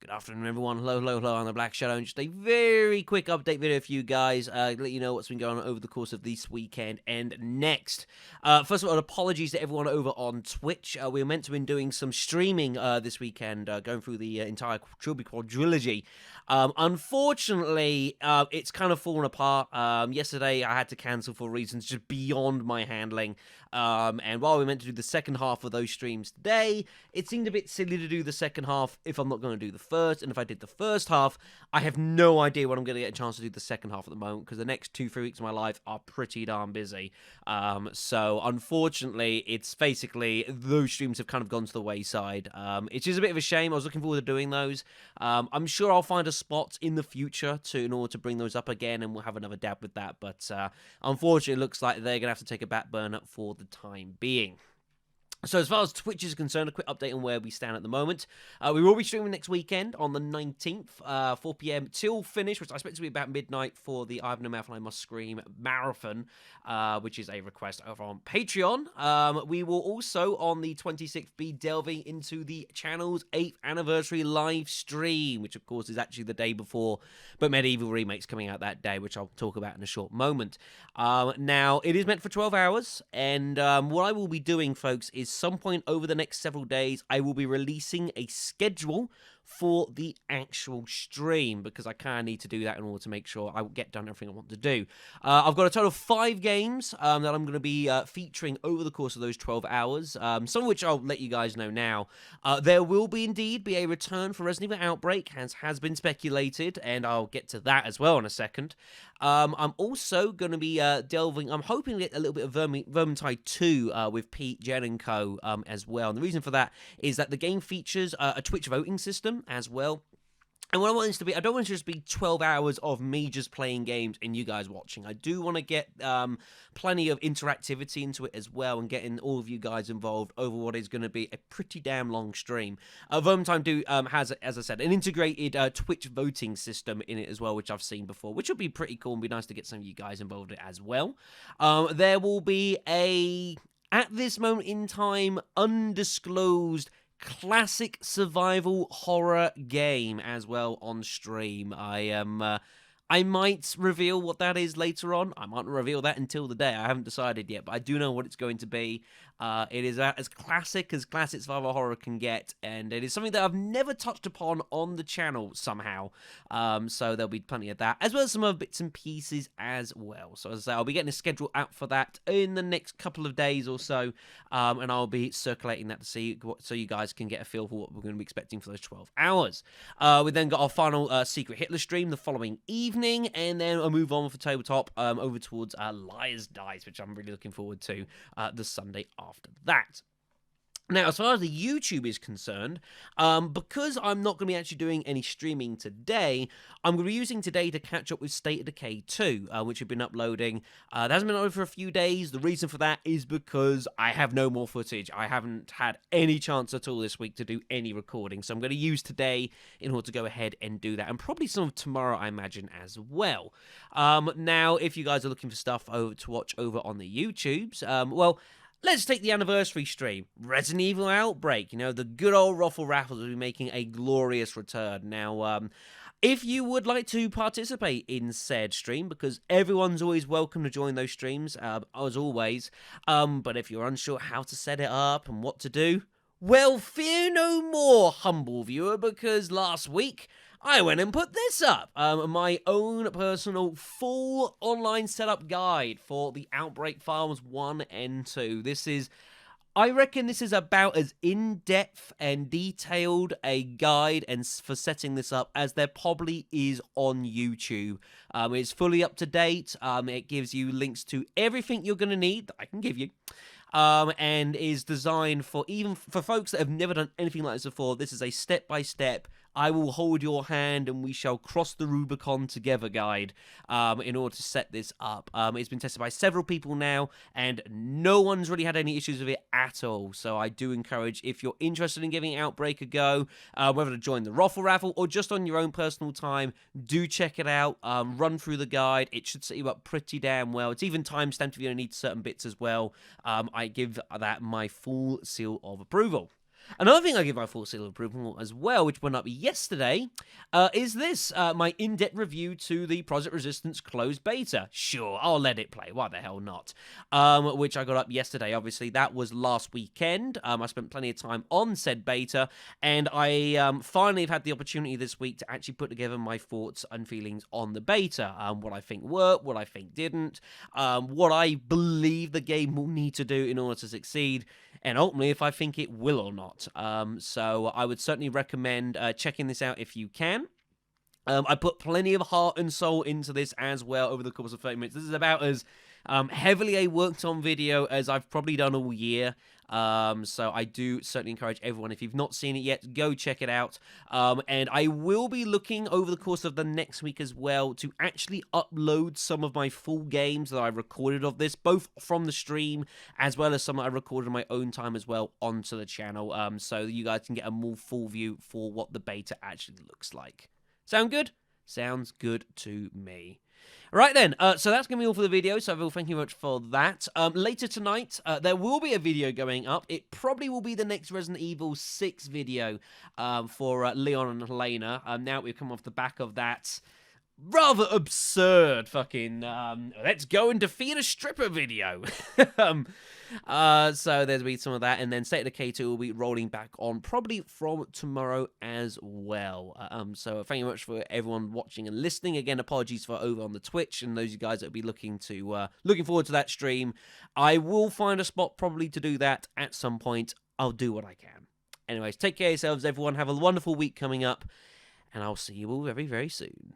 Good afternoon, everyone. Hello, hello, hello. I'm the Black Shadow, and just a very quick update video for you guys. Let you know what's been going on over the course of this weekend and next. First of all, apologies to everyone over on Twitch. We were meant to have been doing some streaming this weekend, going through the entire quadrilogy. Unfortunately, it's kind of fallen apart. Yesterday, I had to cancel for reasons just beyond my handling. And while we meant to do the second half of those streams today, it seemed a bit silly to do the second half if I'm not going to do the first. And if I did the first half, I have no idea when I'm going to get a chance to do the second half at the moment, because the next 2-3 weeks of my life are pretty darn busy. So unfortunately, it's basically those streams have kind of gone to the wayside. It's just a bit of a shame. I was looking forward to doing those. I'm sure I'll find a spot in the future in order to bring those up again, and we'll have another dab with that. But unfortunately, it looks like they're going to have to take a back burner for the time being. So as far as Twitch is concerned, a quick update on where we stand at the moment. We will be streaming next weekend on the 19th, 4 p.m. till finish, which I expect to be about midnight for the I Have No Mouth and I Must Scream marathon, which is a request over on Patreon. We will also, on the 26th, be delving into the channel's 8th anniversary live stream, which of course is actually the day before, but Medieval Remake's coming out that day, which I'll talk about in a short moment. Now, it is meant for 12 hours, and what I will be doing, folks, is some point over the next several days, I will be releasing a schedule for the actual stream, because I kind of need to do that in order to make sure I get done everything I want to do. I've got a total of 5 games that I'm going to be featuring over the course of those 12 hours, some of which I'll let you guys know now. There will indeed be a return for Resident Evil Outbreak, as has been speculated, and I'll get to that as well in a second. I'm also going to be delving, I'm hoping to get a little bit of Vermintide 2 with Pete, Jen, and Co. As well. And the reason for that is that the game features a Twitch voting system as well. And what I want this to be, I don't want it to just be 12 hours of me just playing games and you guys watching. I do want to get plenty of interactivity into it as well, and getting all of you guys involved over what is going to be a pretty damn long stream. Vermintide has, as I said, an integrated Twitch voting system in it as well, which I've seen before, which will be pretty cool and be nice to get some of you guys involved in it as well. There will be at this moment in time, undisclosed classic survival horror game as well on stream. I might reveal what that is later on. I might reveal that until the day. I haven't decided yet, but I do know what it's going to be. It is as classic survival horror can get, and it is something that I've never touched upon on the channel somehow. So there'll be plenty of that, as well as some other bits and pieces as well. So as I say, I'll be getting a schedule out for that in the next couple of days or so, and I'll be circulating that to see so you guys can get a feel for what we're going to be expecting for those 12 hours. We then got our final Secret Hitler stream the following evening, and then I'll move on for tabletop over towards Liar's Dice, which I'm really looking forward to the Sunday after that. Now, as far as the YouTube is concerned, because I'm not going to be actually doing any streaming today, I'm going to be using today to catch up with State of Decay 2, which I've been uploading. That hasn't been uploaded for a few days. The reason for that is because I have no more footage. I haven't had any chance at all this week to do any recording, so I'm going to use today in order to go ahead and do that, and probably some of tomorrow, I imagine, as well. Now, if you guys are looking for stuff to watch over on the YouTubes, well, let's take the anniversary stream. Resident Evil Outbreak. You know, the good old Ruffle Raffles will be making a glorious return. Now, if you would like to participate in said stream, because everyone's always welcome to join those streams, as always, but if you're unsure how to set it up and what to do, well, fear no more, humble viewer, because last week I went and put this up, my own personal full online setup guide for the Outbreak Files 1 and 2. I reckon this is about as in-depth and detailed a guide for setting this up as there probably is on YouTube. It's fully up to date. It gives you links to everything you're going to need that I can give you. And is designed for folks that have never done anything like this before. This is a step-by-step, I will hold your hand and we shall cross the Rubicon together guide in order to set this up. It's been tested by several people now, and no one's really had any issues with it at all. So I do encourage, if you're interested in giving Outbreak a go, whether to join the Raffle Raffle or just on your own personal time, do check it out. Run through the guide. It should set you up pretty damn well. It's even time-stamped if you need certain bits as well. I give that my full seal of approval. Another thing I give my full seal of approval as well, which went up yesterday, is this, my in-depth review to the Project Resistance closed beta. Sure, I'll let it play. Why the hell not? Which I got up yesterday. Obviously, that was last weekend. I spent plenty of time on said beta, and I finally have had the opportunity this week to actually put together my thoughts and feelings on the beta. What I think worked, what I think didn't, what I believe the game will need to do in order to succeed, and ultimately if I think it will or not. So I would certainly recommend checking this out if you can. I put plenty of heart and soul into this as well over the course of 30 minutes. This is about as heavily a worked on video as I've probably done all year. So I do certainly encourage everyone, if you've not seen it yet, go check it out. And I will be looking over the course of the next week as well to actually upload some of my full games that I recorded of this, both from the stream as well as some that I recorded on my own time as well onto the channel, so you guys can get a more full view for what the beta actually looks like. Sound good? Sounds good to me. Right then, so that's going to be all for the video, so I will thank you much for that. Later tonight, there will be a video going up. It probably will be the next Resident Evil 6 video for Leon and Helena. Now we've come off the back of that rather absurd fucking let's go and defeat a stripper video. So there's be some of that, and then State of Decay 2 will be rolling back on probably from tomorrow as well. So thank you much for everyone watching and listening. Again, apologies for over on the Twitch and those of you guys that will be looking forward to that stream. I will find a spot probably to do that at some point. I'll do what I can. Anyways, take care of yourselves, everyone. Have a wonderful week coming up, and I'll see you all very, very soon.